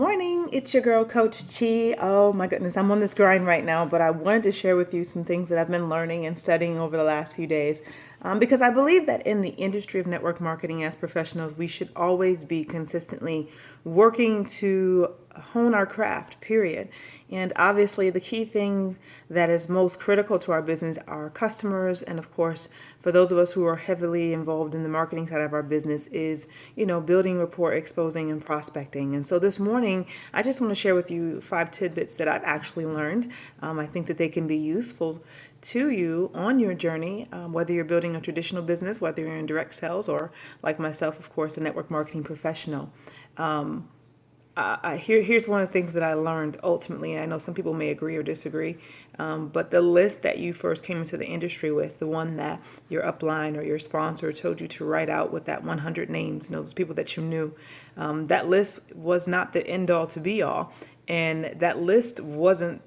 morning. It's your girl, Coach Chi. Oh my goodness, I'm on this grind right now, but I wanted to share with you some things that I've been learning and studying over the last few days. Because I believe that in the industry of network marketing as professionals, we should always be consistently working to hone our craft, period. And obviously, the key thing that is most critical to our business are our customers. And of course, for those of us who are heavily involved in the marketing side of our business, is, building rapport, exposing, and prospecting. And so this morning, I just want to share with you 5 tidbits that I've actually learned. I think that they can be useful to you on your journey, whether you're building a traditional business, whether you're in direct sales, or like myself, of course, a network marketing professional. Here's one of the things that I learned ultimately. I know some people may agree or disagree, but the list that you first came into the industry with, the one that your upline or your sponsor told you to write out with that 100 names, those people that you knew, that list was not the end all to be all. And that list wasn't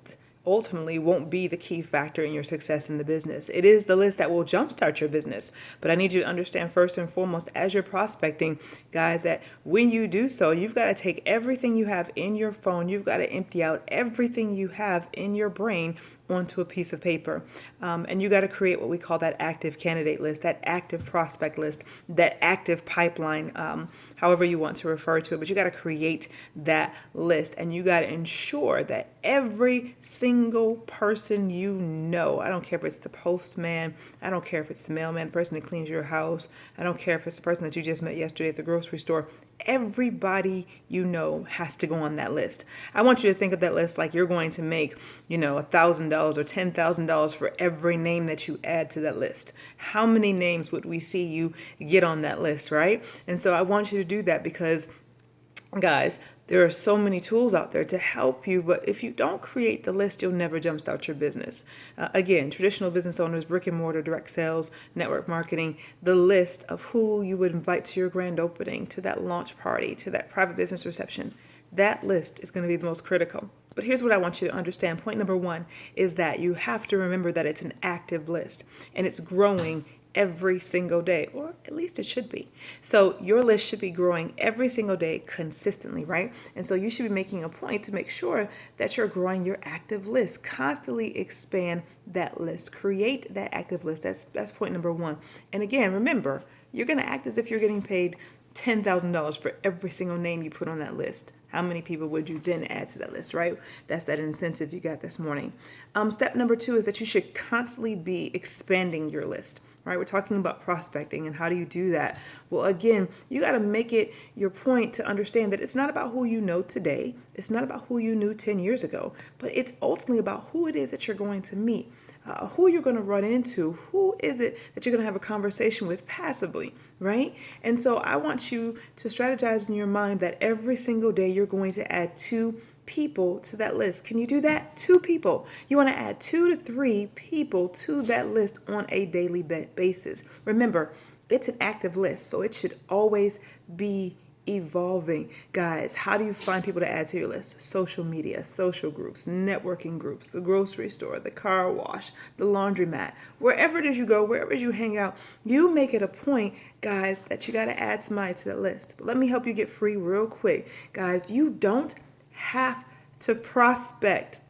ultimately won't be the key factor in your success in the business. It is the list that will jumpstart your business. But I need you to understand first and foremost, as you're prospecting, guys, that when you do so, you've got to take everything you have in your phone, you've got to empty out everything you have in your brain onto a piece of paper. And you got to create what we call that active candidate list, that active prospect list, that active pipeline, however you want to refer to it. But you got to create that list, and you got to ensure that every single person you know, I don't care if it's the postman, I don't care if it's the mailman, the person that cleans your house, I don't care if it's the person that you just met yesterday at the grocery store, everybody you know has to go on that list. I want you to think of that list like you're going to make, $1,000 or $10,000 for every name that you add to that list. How many names would we see you get on that list, right? And so I want you to do that because, guys, there are so many tools out there to help you, but if you don't create the list, you'll never jumpstart your business. Again, traditional business owners, brick and mortar, direct sales, network marketing, the list of who you would invite to your grand opening, to that launch party, to that private business reception, that list is going to be the most critical. But here's what I want you to understand. Point number 1 is that you have to remember that it's an active list and it's growing every single day, or at least it should be. So your list should be growing every single day consistently, right? And so you should be making a point to make sure that you're growing your active list. Constantly expand that list. Create that active list. That's point number 1. And again, remember, you're going to act as if you're getting paid $10,000 for every single name you put on that list. How many people would you then add to that list, right? That's that incentive you got this morning. Step number 2 is that you should constantly be expanding your list. Right, we're talking about prospecting, and how do you do that? Well, again, you got to make it your point to understand that it's not about who you know today. It's not about who you knew 10 years ago, but it's ultimately about who it is that you're going to meet, who you're going to run into, who is it that you're going to have a conversation with passively, right? And so I want you to strategize in your mind that every single day you're going to add 2 people to that list. Can you do that? 2 people. You want to add 2 to 3 people to that list on a daily basis. Remember, it's an active list, so it should always be evolving. Guys, how do you find people to add to your list? Social media, social groups, networking groups, the grocery store, the car wash, the laundromat, wherever it is you go, wherever it is you hang out, you make it a point, guys, that you got to add somebody to that list. But let me help you get free real quick. Guys, you don't have to prospect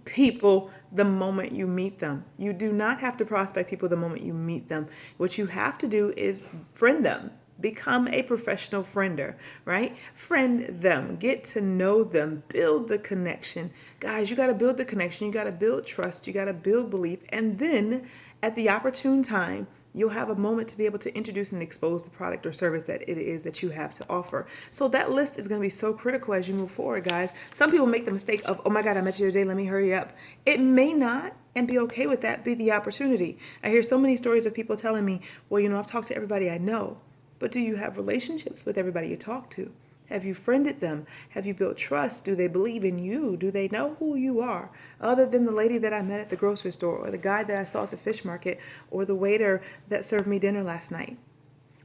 people the moment you meet them. You do not have to prospect people the moment you meet them. What you have to do is friend them. Become a professional friender, right? Friend them, get to know them, build the connection. Guys, you got to build the connection. You got to build trust. You got to build belief. And then at the opportune time, you'll have a moment to be able to introduce and expose the product or service that it is that you have to offer. So that list is going to be so critical as you move forward, guys. Some people make the mistake of, oh my God, I met you today, let me hurry up. It may not, and be okay with that, be the opportunity. I hear so many stories of people telling me, well, I've talked to everybody I know. But do you have relationships with everybody you talk to? Have you friended them? Have you built trust? Do they believe in you? Do they know who you are? Other than the lady that I met at the grocery store, or the guy that I saw at the fish market, or the waiter that served me dinner last night.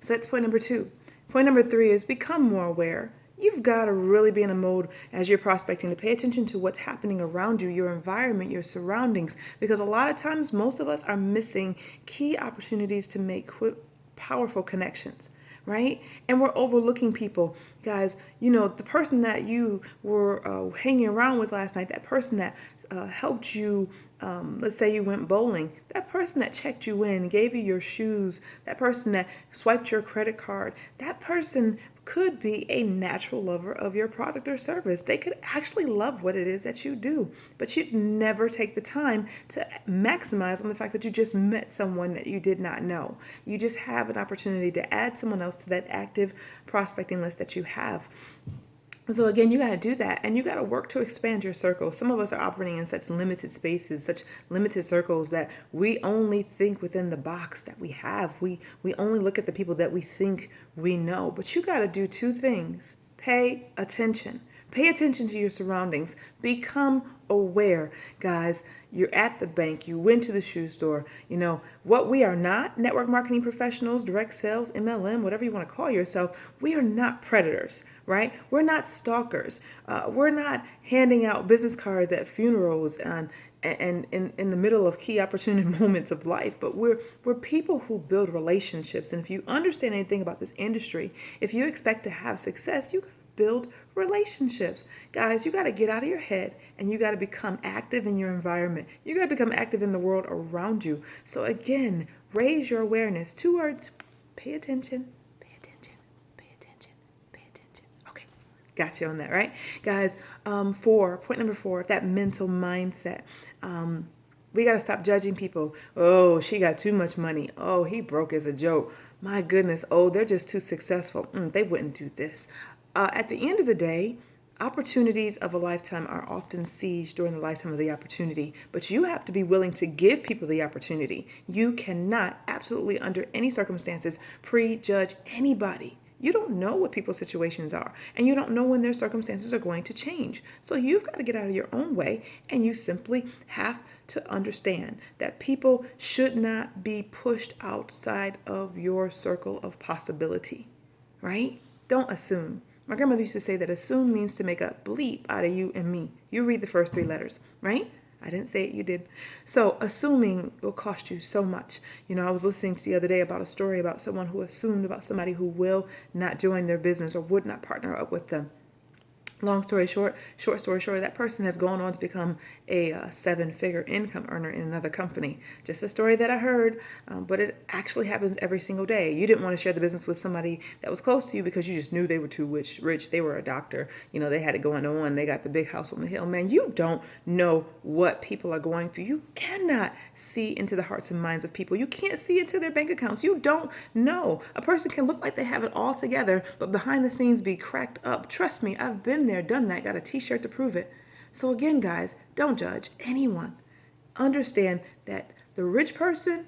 So that's point number 2. Point number 3 is become more aware. You've got to really be in a mode as you're prospecting to pay attention to what's happening around you, your environment, your surroundings, because a lot of times most of us are missing key opportunities to make powerful connections. right? And we're overlooking people. Guys, the person that you were hanging around with last night, that person that helped you, let's say you went bowling, that person that checked you in, gave you your shoes, that person that swiped your credit card, that person could be a natural lover of your product or service. They could actually love what it is that you do, but you'd never take the time to maximize on the fact that you just met someone that you did not know. You just have an opportunity to add someone else to that active prospecting list that you have. So again, you got to do that, and you got to work to expand your circle. Some of us are operating in such limited spaces, such limited circles, that we only think within the box that we have. We only look at the people that we think we know. But you got to do two things. Pay attention. Pay attention to your surroundings. Become aware, guys. You're at the bank. You went to the shoe store. What we are not, network marketing professionals, direct sales, MLM, whatever you want to call yourself, we are not predators, right? We're not stalkers. We're not handing out business cards at funerals and in the middle of key opportunity moments of life. But we're people who build relationships. And if you understand anything about this industry, if you expect to have success, you got to build relationships. Guys, you got to get out of your head and you got to become active in your environment. You got to become active in the world around you. So again, raise your awareness. 2 words: pay attention, pay attention, pay attention, pay attention. Okay, got you on that, right? Guys, point number 4, that mental mindset. We got to stop judging people. Oh, she got too much money. Oh, he broke as a joke. My goodness. Oh, they're just too successful. They wouldn't do this. At the end of the day, opportunities of a lifetime are often seized during the lifetime of the opportunity, but you have to be willing to give people the opportunity. You cannot, absolutely under any circumstances, prejudge anybody. You don't know what people's situations are, and you don't know when their circumstances are going to change. So you've got to get out of your own way, and you simply have to understand that people should not be pushed outside of your circle of possibility, right? Don't assume. My grandmother used to say that assume means to make a bleep out of you and me. You read the first 3 letters, right? I didn't say it, you did. So assuming will cost you so much. I was listening to the other day about a story about someone who assumed about somebody who will not join their business or would not partner up with them. Long story short, that person has gone on to become a 7-figure income earner in another company. Just a story that I heard, but it actually happens every single day. You didn't want to share the business with somebody that was close to you because you just knew they were too rich. They were a doctor. They had it going on. They got the big house on the hill. Man, you don't know what people are going through. You cannot see into the hearts and minds of people. You can't see into their bank accounts. You don't know. A person can look like they have it all together, but behind the scenes be cracked up. Trust me, I've been there, done that, got a t-shirt to prove it. So again, guys, don't judge anyone. Understand that the rich person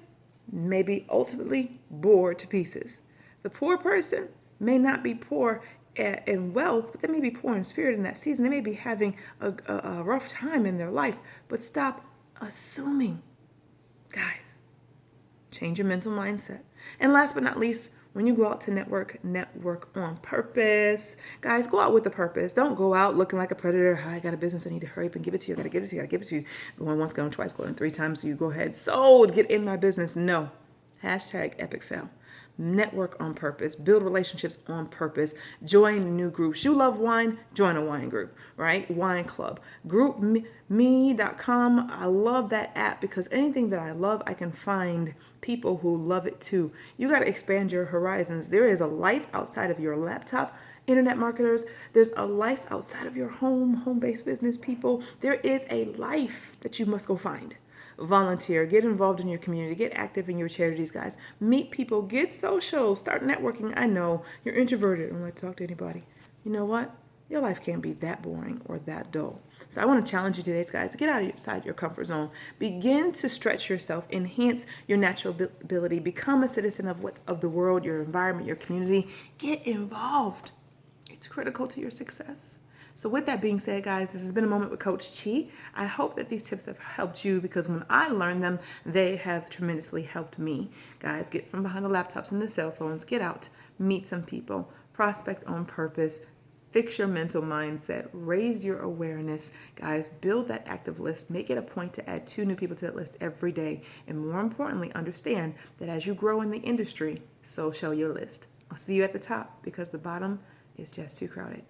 may be ultimately bored to pieces. The poor person may not be poor in wealth, but they may be poor in spirit in that season. They may be having a rough time in their life, but stop assuming. Guys, change your mental mindset. And last but not least, when you go out to network on purpose. Guys, go out with a purpose. Don't go out looking like a predator. I got a business. I need to hurry up and give it to you. I got to give it to you. I got to give it to you. Going once, going twice, going 3 times. So you go ahead. Sold. Get in my business. No. Hashtag epic fail. Network on purpose. Build relationships on purpose. Join new groups. You love wine? Join a wine group, right? Wine club. GroupMe.com. I love that app because anything that I love, I can find people who love it too. You got to expand your horizons. There is a life outside of your laptop. Internet marketers, there's a life outside of your home-based business people. There is a life that you must go find. Volunteer, get involved in your community, get active in your charities, guys. Meet people, get social, start networking. I know you're introverted and don't like to talk to anybody. You know what? Your life can't be that boring or that dull. So I want to challenge you today, guys, to get outside your comfort zone. Begin to stretch yourself, enhance your natural ability, become a citizen of the world, your environment, your community. Get involved. It's critical to your success. So with that being said, guys, this has been a moment with Coach Chi. I hope that these tips have helped you because when I learned them, they have tremendously helped me. Guys, get from behind the laptops and the cell phones, get out, meet some people, prospect on purpose, fix your mental mindset, raise your awareness. Guys, build that active list. Make it a point to add 2 new people to that list every day. And more importantly, understand that as you grow in the industry, so shall your list. I'll see you at the top because the bottom is just too crowded.